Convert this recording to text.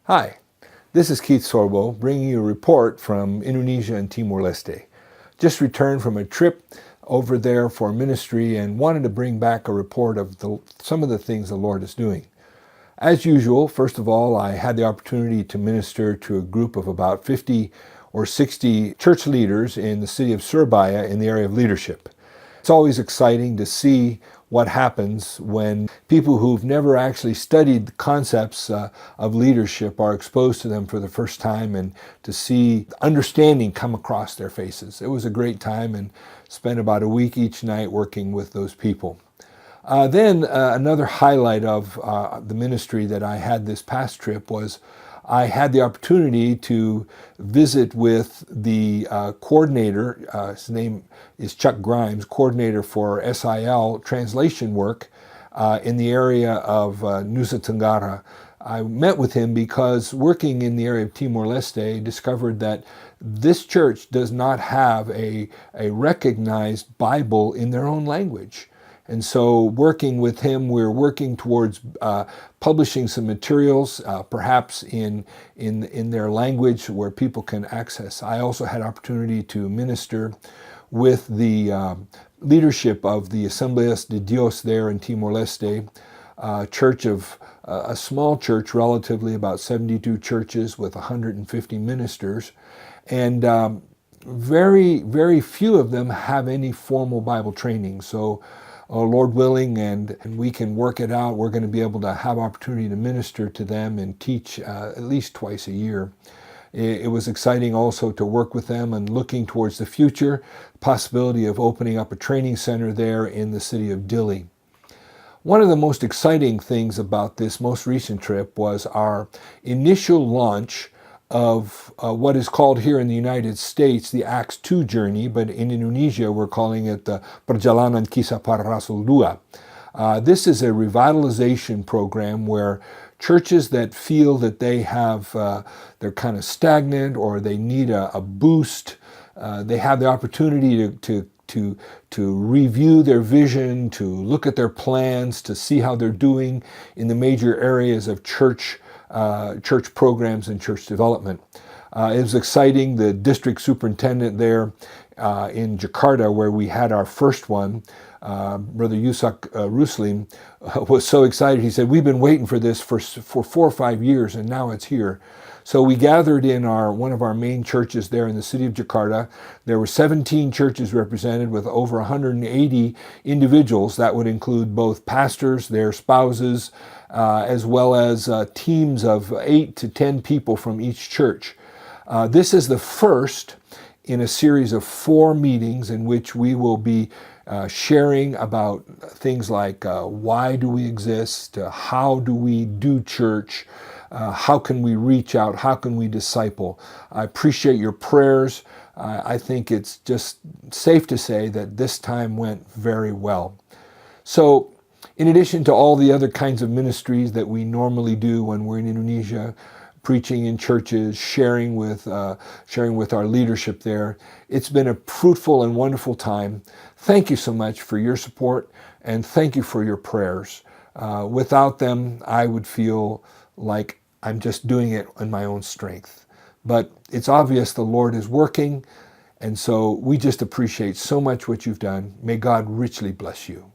Hi, this is Keith Sorbo bringing you a report from Indonesia and Timor Leste. Just returned from a trip over there for ministry and wanted to bring back a report of some of the things the Lord is doing. As usual, first of all, I had the opportunity to minister to a group of about 50 or 60 church leaders in the city of Surabaya in the area of leadership. It's always exciting to see what happens when people who've never actually studied the concepts of leadership are exposed to them for the first time, and to see understanding come across their faces. It was a great time, and spent about a week each night working with those people. Then another highlight of the ministry that I had this past trip was I had the opportunity to visit with the coordinator. His name is Chuck Grimes, coordinator for SIL translation work in the area of Nusa Tenggara. I met with him because working in the area of Timor-Leste, discovered that this church does not have a recognized Bible in their own language. And so working with him, we're working towards publishing some materials, perhaps in their language where people can access. I also had opportunity to minister with the leadership of the Assemblias de Dios there in Timor-Leste, church of a small church, relatively about 72 churches with 150 ministers. And very, very few of them have any formal Bible training. So Lord willing, and we can work it out, we're going to be able to have opportunity to minister to them and teach at least twice a year. It was exciting also to work with them and looking towards the future, possibility of opening up a training center there in the city of Dili. One of the most exciting things about this most recent trip was our initial launch of what is called here in the United States the Acts 2 journey, but in Indonesia we're calling it the Perjalanan Kisah Para Rasul 2. This is a revitalization program where churches that feel that they have, they're kind of stagnant or they need a boost, they have the opportunity to review their vision, to look at their plans, to see how they're doing in the major areas of church programs and church development. It was exciting. The district superintendent there in Jakarta, where we had our first one, Brother Yusak Ruslim, was so excited. He said, "We've been waiting for this for 4 or 5 years, and now it's here." So we gathered in one of our main churches there in the city of Jakarta. There were 17 churches represented with over 180 individuals. That would include both pastors, their spouses, as well as teams of 8 to 10 people from each church. This is the first in a series of 4 meetings in which we will be sharing about things like why do we exist, how do we do church, how can we reach out, how can we disciple. I appreciate your prayers. I think it's just safe to say that this time went very well. So in addition to all the other kinds of ministries that we normally do when we're in Indonesia, preaching in churches, sharing with our leadership there, it's been a fruitful and wonderful time. Thank you so much for your support, and thank you for your prayers. Without them, I would feel like I'm just doing it on my own strength. But it's obvious the Lord is working, and so we just appreciate so much what you've done. May God richly bless you.